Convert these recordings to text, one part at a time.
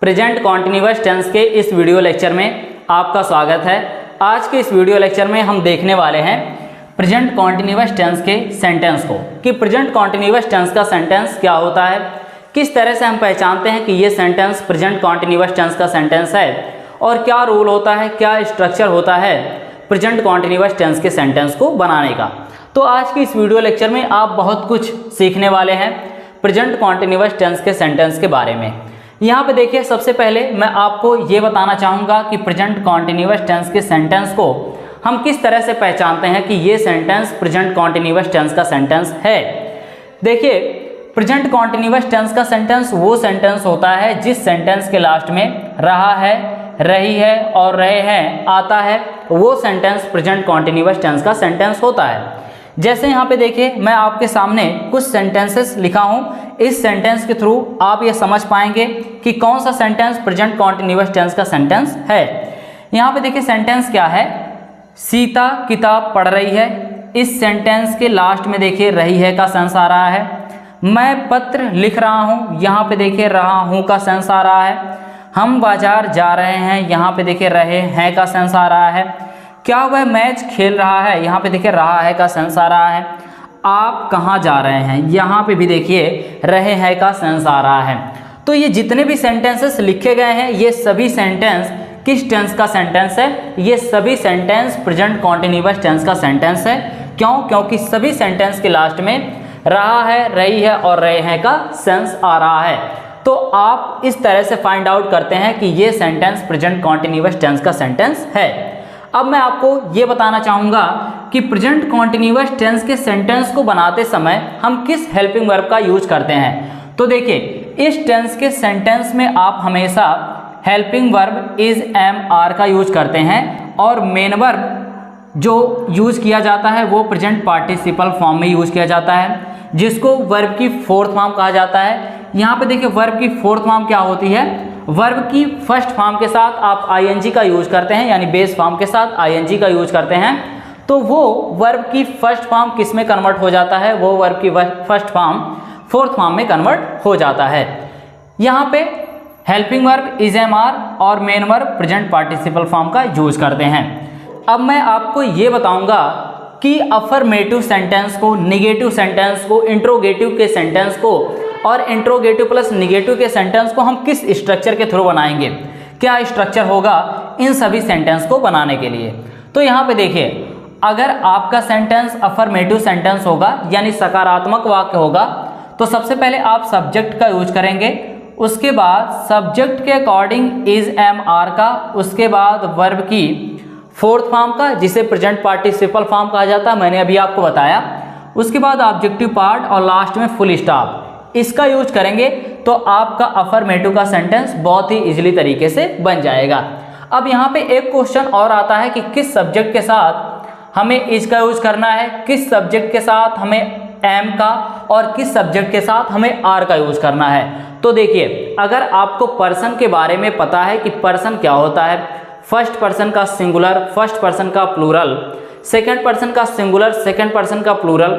Present continuous tense के इस video lecture में आपका स्वागत है। आज के इस वीडियो लेक्चर में हम देखने वाले हैं प्रेजेंट कॉन्टिन्यूअस टेंस के सेंटेंस को कि प्रेजेंट कॉन्टिन्यूअस टेंस का सेंटेंस क्या होता है, किस तरह से हम पहचानते हैं कि ये सेंटेंस प्रेजेंट कॉन्टिन्यूअस टेंस का सेंटेंस है और क्या रूल होता है, क्या स्ट्रक्चर होता है प्रेजेंट कॉन्टिन्यूअस टेंस के सेंटेंस को बनाने का। तो आज की इस वीडियो लेक्चर में आप बहुत कुछ सीखने वाले हैं प्रेजेंट कॉन्टिन्यूअस टेंस के सेंटेंस के बारे में। यहाँ पे देखिए, सबसे पहले मैं आपको ये बताना चाहूँगा कि प्रेजेंट कॉन्टिन्यूअस टेंस के सेंटेंस को हम किस तरह से पहचानते हैं कि ये सेंटेंस प्रेजेंट कॉन्टिन्यूअस टेंस का सेंटेंस है। देखिए, प्रेजेंट कॉन्टिन्यूअस टेंस का सेंटेंस वो सेंटेंस होता है जिस सेंटेंस के लास्ट में रहा है, रही है और रहे हैं आता है, वो सेंटेंस प्रेजेंट कॉन्टिन्यूअस टेंस का सेंटेंस होता है। जैसे यहाँ पे देखिए, मैं आपके सामने कुछ सेंटेंसेस लिखा हूँ। इस सेंटेंस के थ्रू आप ये समझ पाएंगे कि कौन सा सेंटेंस प्रेजेंट कॉन्टिन्यूअस टेंस का सेंटेंस है। यहाँ पे देखिए सेंटेंस क्या है, सीता किताब पढ़ रही है। इस सेंटेंस के लास्ट में देखिए रही है का सेंस आ रहा है। मैं पत्र लिख रहा हूँ, यहाँ पे देखिए रहा हूँ का सेंस आ रहा है। हम बाजार जा रहे हैं, यहाँ पे देखिए रहे हैं का सेंस आ रहा है। क्या वह मैच खेल रहा है, यहाँ पे देखिए रहा है का सेंस आ रहा है। आप कहाँ जा रहे हैं, यहाँ पे भी देखिए रहे हैं का सेंस आ रहा है। तो ये जितने भी सेंटेंसेस लिखे गए हैं, ये सभी सेंटेंस किस टेंस का सेंटेंस है? ये सभी सेंटेंस प्रेजेंट कॉन्टिन्यूअस टेंस का सेंटेंस है। क्यों? क्योंकि सभी सेंटेंस के लास्ट में रहा है, रही है और रहे हैं का सेंस आ रहा है। तो आप इस तरह से फाइंड आउट करते हैं कि ये सेंटेंस प्रेजेंट कॉन्टिन्यूअस टेंस का सेंटेंस है। अब मैं आपको ये बताना चाहूँगा कि प्रेजेंट कॉन्टिन्यूअस टेंस के सेंटेंस को बनाते समय हम किस हेल्पिंग वर्ब का यूज करते हैं। तो देखिए, इस टेंस के सेंटेंस में आप हमेशा helping verb is, am, are का यूज करते हैं और मेन वर्ब जो यूज किया जाता है वो प्रेजेंट पार्टिसिपल फॉर्म में यूज किया जाता है, जिसको वर्ब की फोर्थ फॉर्म कहा जाता है। यहाँ पे देखिए वर्ब की फोर्थ फॉर्म क्या होती है, वर्ब की फर्स्ट फॉर्म के साथ आप आईएनजी का यूज करते हैं, यानी बेस फॉर्म के साथ आईएनजी का यूज करते हैं, तो वो वर्ब की फर्स्ट फॉर्म किस में कन्वर्ट हो जाता है, वो वर्ब की फर्स्ट फॉर्म फोर्थ फॉर्म में कन्वर्ट हो जाता है। यहाँ पे helping verb is, am, are और main verb present participle form का यूज करते हैं। अब मैं आपको ये बताऊंगा कि अफर्मेटिव सेंटेंस को, निगेटिव सेंटेंस को, इंट्रोगेटिव के सेंटेंस को और इंट्रोगेटिव प्लस निगेटिव के सेंटेंस को हम किस स्ट्रक्चर के थ्रू बनाएंगे, क्या स्ट्रक्चर होगा इन सभी सेंटेंस को बनाने के लिए। तो यहाँ पे देखिए, अगर आपका सेंटेंस अफर्मेटिव सेंटेंस होगा यानी सकारात्मक वाक्य होगा, तो सबसे पहले आप सब्जेक्ट का यूज करेंगे, उसके बाद सब्जेक्ट के अकॉर्डिंग इज, एम, आर का, उसके बाद वर्ब की फोर्थ फॉर्म का जिसे प्रेजेंट पार्टिसिपल फॉर्म कहा जाता है, मैंने अभी आपको बताया, उसके बाद ऑब्जेक्टिव पार्ट और लास्ट में फुल स्टॉप, इसका यूज करेंगे तो आपका अफर्मेटिव का सेंटेंस बहुत ही इजीली तरीके से बन जाएगा। अब यहाँ पे एक क्वेश्चन और आता है कि किस सब्जेक्ट के साथ हमें इसका यूज करना है, किस सब्जेक्ट के साथ हमें एम का और किस सब्जेक्ट के साथ हमें आर का यूज करना है। तो देखिए, अगर आपको पर्सन के बारे में पता है कि पर्सन क्या होता है, फर्स्ट पर्सन का सिंगुलर, फर्स्ट पर्सन का प्लूरल, सेकंड पर्सन का सिंगुलर, सेकंड पर्सन का प्लूरल,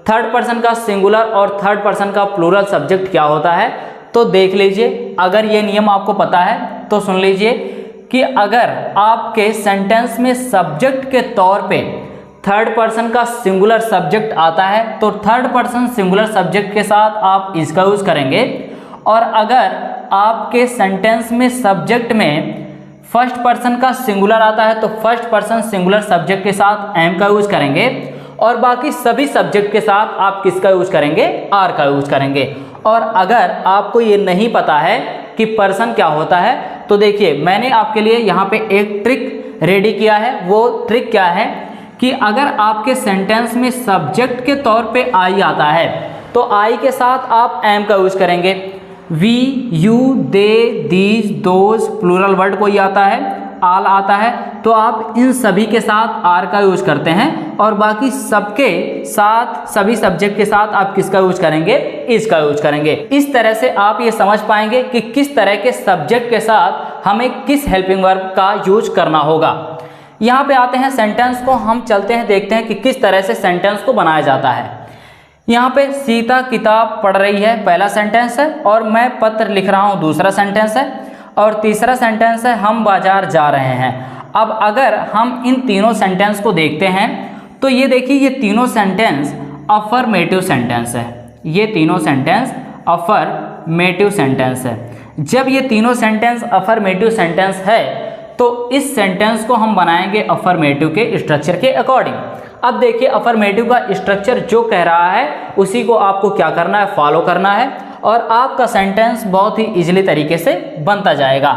थर्ड पर्सन का सिंगुलर और थर्ड पर्सन का प्लूरल सब्जेक्ट क्या होता है, तो देख लीजिए। अगर ये नियम आपको पता है तो सुन लीजिए कि अगर आपके सेंटेंस में सब्जेक्ट के तौर पे थर्ड पर्सन का सिंगुलर सब्जेक्ट आता है तो थर्ड पर्सन सिंगुलर सब्जेक्ट के साथ आप इसका यूज करेंगे, और अगर आपके सेंटेंस में सब्जेक्ट में फर्स्ट पर्सन का सिंगुलर आता है तो फर्स्ट पर्सन सिंगुलर सब्जेक्ट के साथ एम का यूज करेंगे, और बाकी सभी सब्जेक्ट के साथ आप किसका यूज करेंगे, आर का यूज करेंगे। और अगर आपको ये नहीं पता है कि पर्सन क्या होता है, तो देखिए मैंने आपके लिए यहाँ पे एक ट्रिक रेडी किया है। वो ट्रिक क्या है कि अगर आपके सेंटेंस में सब्जेक्ट के तौर पे आई आता है तो आई के साथ आप एम का यूज करेंगे। We, you, they, these, those, plural word कोई आता है, आल आता है, तो आप इन सभी के साथ आर का यूज करते हैं, और बाकी सबके साथ, सभी सब्जेक्ट के साथ आप किसका यूज करेंगे, इसका यूज करेंगे। इस तरह से आप ये समझ पाएंगे कि किस तरह के सब्जेक्ट के साथ हमें किस हेल्पिंग वर्ब का यूज करना होगा। यहाँ पे आते हैं सेंटेंस को, हम चलते हैं देखते हैं कि किस तरह से सेंटेंस को बनाया जाता है। यहाँ पे सीता किताब पढ़ रही है पहला सेंटेंस है, और मैं पत्र लिख रहा हूँ दूसरा सेंटेंस है। और तीसरा सेंटेंस है हम बाजार जा रहे हैं। अब अगर हम इन तीनों सेंटेंस को देखते हैं तो ये देखिए, ये तीनों सेंटेंस अफर्मेटिव सेंटेंस है। ये तीनों सेंटेंस अफर्मेटिव सेंटेंस है। जब ये तीनों सेंटेंस अफर्मेटिव सेंटेंस है तो इस सेंटेंस को हम बनाएंगे अफर्मेटिव के स्ट्रक्चर के अकॉर्डिंग। अब देखिए, अफर्मेटिव का स्ट्रक्चर जो कह रहा है उसी को आपको क्या करना है, फॉलो करना है, और आपका सेंटेंस बहुत ही इजीली तरीके से बनता जाएगा।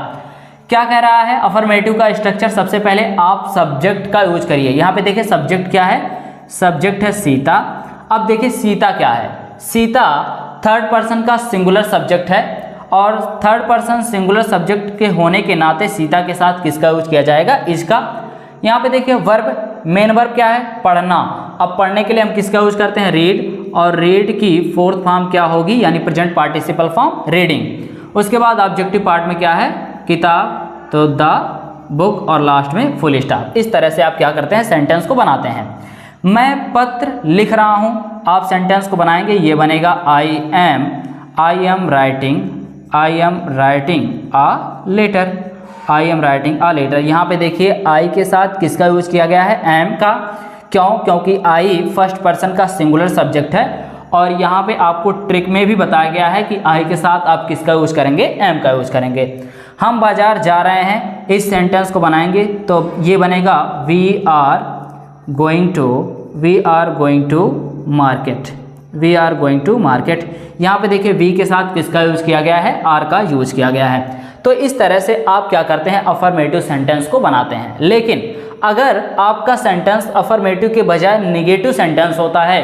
क्या कह रहा है अफर्मेटिव का स्ट्रक्चर? सबसे पहले आप सब्जेक्ट का यूज करिए। यहाँ पे देखिए सब्जेक्ट क्या है, सब्जेक्ट है सीता। अब देखिए सीता क्या है, सीता थर्ड पर्सन का सिंगुलर सब्जेक्ट है, और थर्ड पर्सन सिंगुलर सब्जेक्ट के होने के नाते सीता के साथ किसका यूज किया जाएगा, इसका। यहाँ पे देखिए वर्ब, मेन वर्ब क्या है, पढ़ना। अब पढ़ने के लिए हम किसका यूज करते हैं, रीड, और रीड की फोर्थ फॉर्म क्या होगी, यानी प्रेजेंट पार्टिसिपल फॉर्म रीडिंग। उसके बाद ऑब्जेक्टिव पार्ट में क्या है, किताब, तो द बुक, और लास्ट में फुल स्टॉप। इस तरह से आप क्या करते हैं, सेंटेंस को बनाते हैं। मैं पत्र लिख रहा हूँ, आप सेंटेंस को बनाएंगे, ये बनेगा I am writing a letter, I am writing a letter. यहाँ पे देखिए आई के साथ किसका यूज किया गया है, एम का। क्यों? क्योंकि आई फर्स्ट पर्सन का सिंगुलर सब्जेक्ट है, और यहाँ पे आपको ट्रिक में भी बताया गया है कि आई के साथ आप किसका यूज करेंगे, एम का यूज करेंगे। हम बाजार जा रहे हैं, इस सेंटेंस को बनाएंगे तो ये बनेगा we are going to market. यहाँ पे देखिए वी के साथ किसका यूज किया गया है, आर का यूज किया गया है। तो इस तरह से आप क्या करते हैं, अफर्मेटिव सेंटेंस को बनाते हैं। लेकिन अगर आपका सेंटेंस अफर्मेटिव के बजाय निगेटिव सेंटेंस होता है,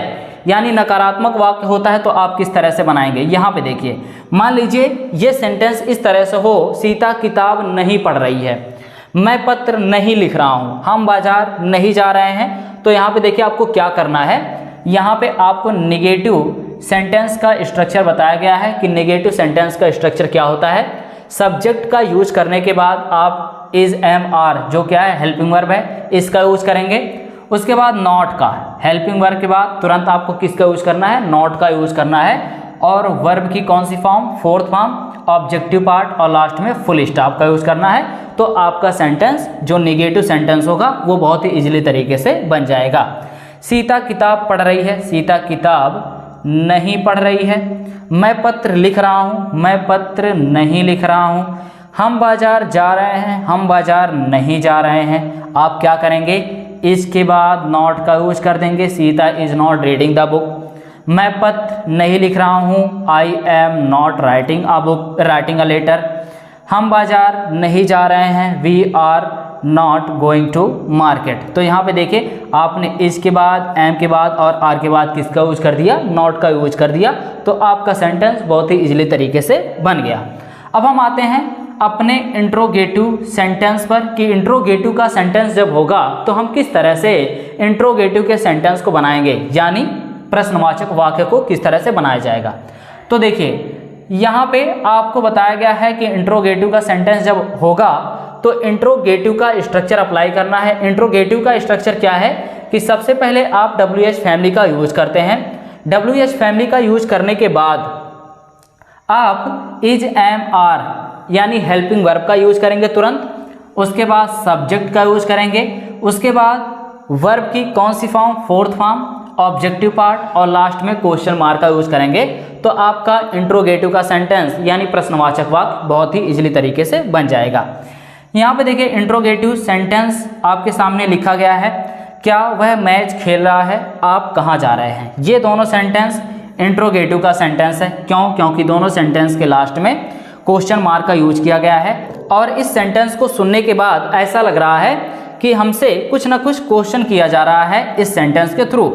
यानी नकारात्मक वाक्य होता है, तो आप किस तरह से बनाएंगे। यहाँ पे देखिए, मान लीजिए ये सेंटेंस इस तरह से हो, सीता किताब नहीं पढ़ रही है, मैं पत्र नहीं लिख रहा हूँ, हम बाजार नहीं जा रहे हैं। तो यहाँ पे देखिए आपको क्या करना है, यहाँ पे आपको निगेटिव सेंटेंस का स्ट्रक्चर बताया गया है कि निगेटिव सेंटेंस का स्ट्रक्चर क्या होता है। सब्जेक्ट का यूज करने के बाद आप इज, एम, आर, जो क्या है हेल्पिंग वर्ब है, इसका यूज करेंगे। उसके बाद नॉट का, हेल्पिंग वर्ब के बाद तुरंत आपको किसका यूज करना है, नॉट का यूज करना है। और वर्ब की कौन सी form, fourth form, objective part, और लास्ट में फुल स्टॉप का यूज करना है। तो आपका सेंटेंस जो निगेटिव सेंटेंस होगा वो बहुत ही इजीली तरीके से बन जाएगा। सीता किताब पढ़ रही है, सीता किताब नहीं पढ़ रही है। मैं पत्र लिख रहा हूँ, मैं पत्र नहीं लिख रहा हूँ। हम बाजार जा रहे हैं, हम बाजार नहीं जा रहे हैं। आप क्या करेंगे, इसके बाद नॉट का यूज कर देंगे, Sita is not reading the book. मैं पत्र नहीं लिख रहा हूँ, I am not writing a letter. हम बाजार नहीं जा रहे हैं, we are not going to market. तो यहाँ पे देखिए आपने इसके बाद, एम के बाद और आर के बाद किसका यूज कर दिया, नॉट का यूज कर दिया। तो आपका सेंटेंस बहुत ही इजीली तरीके से बन गया। अब हम आते हैं अपने इंट्रोगेटिव सेंटेंस पर कि इंट्रोगेटिव का सेंटेंस जब होगा तो हम किस तरह से इंट्रोगेटिव के सेंटेंस को बनाएंगे, यानी प्रश्नवाचक वाक्य को किस तरह से बनाया जाएगा। तो देखिए यहाँ पे आपको बताया गया है कि इंट्रोगेटिव का सेंटेंस जब होगा तो इंट्रोगेटिव का स्ट्रक्चर अप्लाई करना है। इंट्रोगेटिव का स्ट्रक्चर क्या है कि सबसे पहले आप WH फैमिली का यूज करते हैं। WH फैमिली का यूज करने के बाद आप इज, एम, आर यानी हेल्पिंग वर्ब का यूज करेंगे तुरंत। उसके बाद सब्जेक्ट का यूज करेंगे। उसके बाद वर्ब की कौन सी form, fourth form, objective part, और लास्ट में क्वेश्चन मार्क का यूज करेंगे। तो आपका इंट्रोगेटिव का सेंटेंस यानी प्रश्नवाचक वाक्य बहुत ही इजीली तरीके से बन जाएगा। यहाँ पे देखिए इंट्रोगेटिव सेंटेंस आपके सामने लिखा गया है, क्या वह मैच खेल रहा है, आप कहाँ जा रहे हैं। ये दोनों सेंटेंस इंट्रोगेटिव का सेंटेंस है। क्यों? क्योंकि दोनों सेंटेंस के लास्ट में क्वेश्चन मार्क का यूज किया गया है। और इस सेंटेंस को सुनने के बाद ऐसा लग रहा है कि हमसे कुछ ना कुछ क्वेश्चन किया जा रहा है इस सेंटेंस के थ्रू।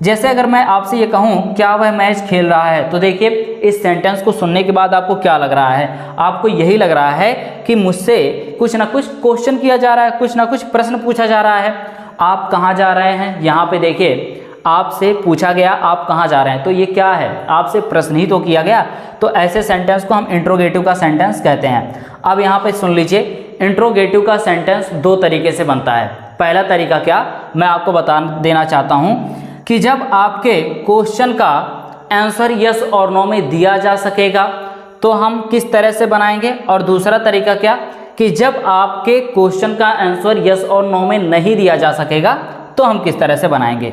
जैसे अगर मैं आपसे ये कहूँ क्या वह मैच खेल रहा है, तो देखिए इस सेंटेंस को सुनने के बाद आपको क्या लग रहा है, आपको यही लग रहा है कि मुझसे कुछ ना कुछ क्वेश्चन किया जा रहा है, कुछ ना कुछ प्रश्न पूछा जा रहा है। आप कहाँ जा रहे हैं, यहाँ पे देखिए आपसे पूछा गया आप कहाँ जा रहे हैं, तो ये क्या है, आपसे प्रश्न ही तो किया गया। तो ऐसे सेंटेंस को हम इंट्रोगेटिव का सेंटेंस कहते हैं। अब यहाँ पे सुन लीजिए, इंट्रोगेटिव का सेंटेंस दो तरीके से बनता है। पहला तरीका क्या, मैं आपको बता देना चाहता हूँ कि जब आपके क्वेश्चन का आंसर यस और नो में दिया जा सकेगा तो हम किस तरह से बनाएंगे, और दूसरा तरीका क्या कि जब आपके क्वेश्चन का आंसर यस और नो में नहीं दिया जा सकेगा तो हम किस तरह से बनाएंगे।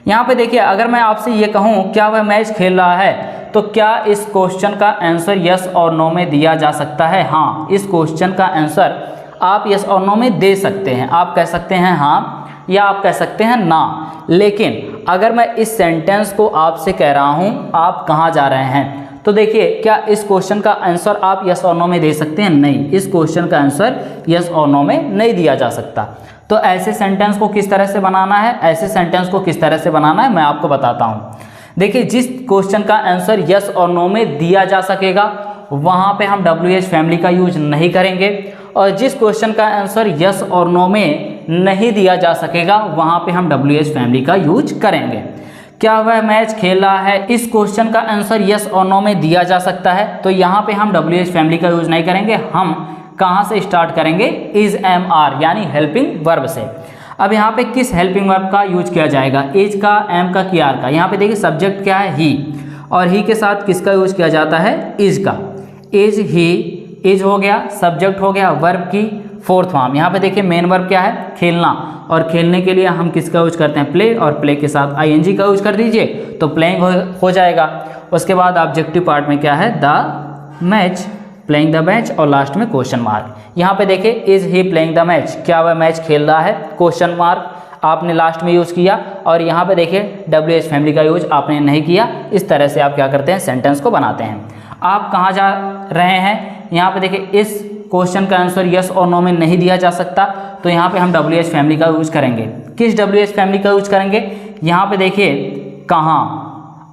यहाँ पे देखिए, अगर मैं आपसे ये कहूँ क्या वह मैच खेल रहा है, तो क्या इस क्वेश्चन का आंसर यस और नो में दिया जा सकता है? हाँ, इस क्वेश्चन का आंसर आप यस और नो में दे सकते हैं। आप कह सकते हैं हाँ या आप कह सकते हैं ना। लेकिन अगर मैं इस सेंटेंस को आपसे कह रहा हूँ आप कहाँ जा रहे हैं, तो देखिए क्या इस क्वेश्चन का आंसर आप यस और नो में दे सकते हैं? नहीं, इस क्वेश्चन का आंसर यस और नो में नहीं दिया जा सकता। तो ऐसे सेंटेंस को किस तरह से बनाना है, ऐसे सेंटेंस को किस तरह से बनाना है मैं आपको बताता हूँ। देखिए, जिस क्वेश्चन का आंसर यस और नो में दिया जा सकेगा वहाँ पे हम WH फैमिली का यूज नहीं करेंगे, और जिस क्वेश्चन का आंसर यस और नो में नहीं दिया जा सकेगा वहाँ पे हम WH फैमिली का यूज करेंगे। क्या वह मैच खेल रहा है, इस क्वेश्चन का आंसर यस और नो में दिया जा सकता है, तो यहाँ पे हम WH फैमिली का यूज नहीं करेंगे। हम कहाँ से स्टार्ट करेंगे? इज एम आर यानी हेल्पिंग वर्ब से। अब यहाँ पे किस हेल्पिंग वर्ब का यूज किया जाएगा? इज का, एम का, की आर का। यहाँ पे देखिए सब्जेक्ट क्या है? ही, और ही के साथ किसका यूज किया जाता है? इज का। इज ही, इज हो गया, सब्जेक्ट हो गया, वर्ब की फोर्थ फॉर्म। यहाँ पे देखिए मेन वर्ब क्या है? खेलना, और खेलने के लिए हम किसका यूज करते हैं? प्ले, और प्ले के साथ आईएनजी का यूज कर दीजिए तो प्लेइंग हो जाएगा। उसके बाद ऑब्जेक्टिव पार्ट में क्या है? The match, playing the match, और लास्ट में क्वेश्चन मार्क। यहाँ पे देखिए is he playing the match, क्या वह मैच खेल रहा है? क्वेश्चन मार्क आपने लास्ट में यूज़ किया, और यहाँ पे देखिए WH फैमिली का यूज आपने नहीं किया। इस तरह से आप क्या करते हैं? सेंटेंस को बनाते हैं। आप कहाँ जा रहे हैं? यहाँ पे देखिए इस क्वेश्चन का आंसर यस और नो में नहीं दिया जा सकता, तो यहाँ पे हम WH फैमिली का यूज करेंगे। किस WH फैमिली का यूज करेंगे? यहाँ पे देखिए कहाँ।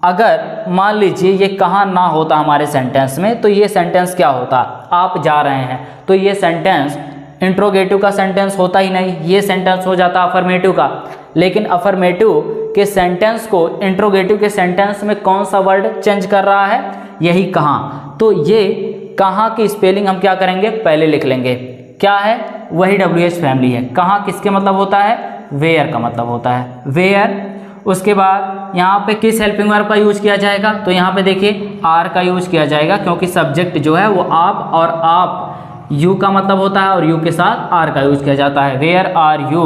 अगर मान लीजिए ये कहाँ ना होता हमारे सेंटेंस में, तो ये सेंटेंस क्या होता? आप जा रहे हैं, तो ये सेंटेंस इंट्रोगेटिव का सेंटेंस होता ही नहीं, ये सेंटेंस हो जाता अफर्मेटिव का। लेकिन अफर्मेटिव के सेंटेंस को इंट्रोगेटिव के सेंटेंस में कौन सा वर्ड चेंज कर रहा है? यही कहाँ। तो ये कहाँ की स्पेलिंग हम क्या करेंगे? पहले लिख लेंगे। क्या है? वही WH फैमिली है। कहाँ किसके मतलब होता है? वेयर का मतलब होता है, वेयर। उसके बाद यहाँ पे किस हेल्पिंग वर्ब का यूज किया जाएगा? तो यहाँ पे देखिए आर का यूज किया जाएगा, क्योंकि सब्जेक्ट जो है वो आप, और आप यू का मतलब होता है, और यू के साथ आर का यूज किया जाता है। Where are you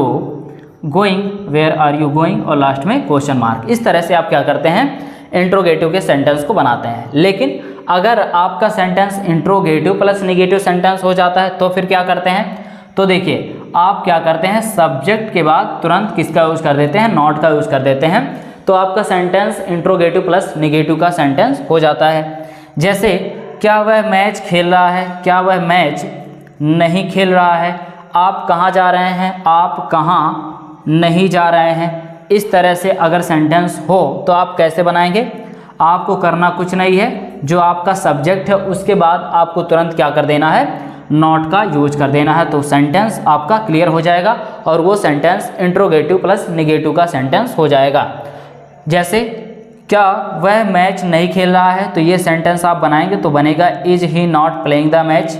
going, where are you going, और लास्ट में क्वेश्चन मार्क। इस तरह से आप क्या करते हैं? इंट्रोगेटिव के सेंटेंस को बनाते हैं। लेकिन अगर आपका sentence interrogative plus negative sentence हो जाता है तो फिर क्या करते हैं? तो देखिए आप क्या करते हैं? सब्जेक्ट के बाद तुरंत किसका यूज कर देते हैं? नॉट का यूज कर देते हैं। तो आपका सेंटेंस इंट्रोगेटिव प्लस निगेटिव का सेंटेंस हो जाता है। जैसे क्या वह मैच खेल रहा है? क्या वह मैच नहीं खेल रहा है? आप कहाँ जा रहे हैं? आप कहाँ नहीं जा रहे हैं? इस तरह से अगर सेंटेंस हो तो आप कैसे बनाएंगे? आपको करना कुछ नहीं है, जो आपका सब्जेक्ट है उसके बाद आपको तुरंत क्या कर देना है? नॉट का यूज कर देना है। तो सेंटेंस आपका क्लियर हो जाएगा, और वो सेंटेंस इंट्रोगेटिव प्लस निगेटिव का सेंटेंस हो जाएगा। जैसे क्या वह मैच नहीं खेल रहा है, तो ये सेंटेंस आप बनाएंगे तो बनेगा is he not playing the match.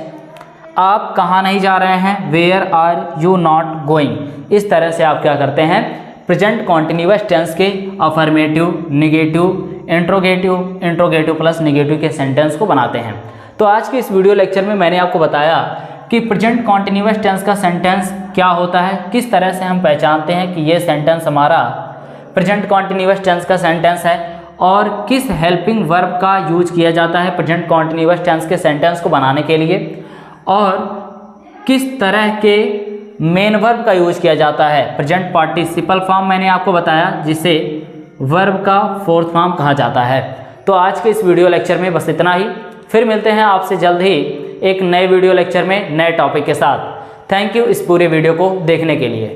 आप कहाँ नहीं जा रहे हैं? Where are you not going. इस तरह से आप क्या करते हैं? प्रेजेंट कॉन्टिन्यूअस टेंस के affirmative, negative, interrogative, interrogative plus negative के सेंटेंस को बनाते हैं। तो आज के इस वीडियो लेक्चर में मैंने आपको बताया कि प्रेजेंट कॉन्टिन्यूअस टेंस का सेंटेंस क्या होता है, किस तरह से हम पहचानते हैं कि ये सेंटेंस हमारा प्रेजेंट कॉन्टिन्यूअस टेंस का सेंटेंस है, और किस हेल्पिंग वर्ब का यूज किया जाता है प्रेजेंट कॉन्टिन्यूअस टेंस के सेंटेंस को बनाने के लिए, और किस तरह के मेन वर्ब का यूज किया जाता है। प्रेजेंट पार्टिसिपल फॉर्म मैंने आपको बताया, जिसे वर्ब का फोर्थ फॉर्म कहा जाता है। तो आज के इस वीडियो लेक्चर में बस इतना ही। फिर मिलते हैं आपसे जल्द ही एक नए वीडियो लेक्चर में नए टॉपिक के साथ। थैंक यू इस पूरे वीडियो को देखने के लिए।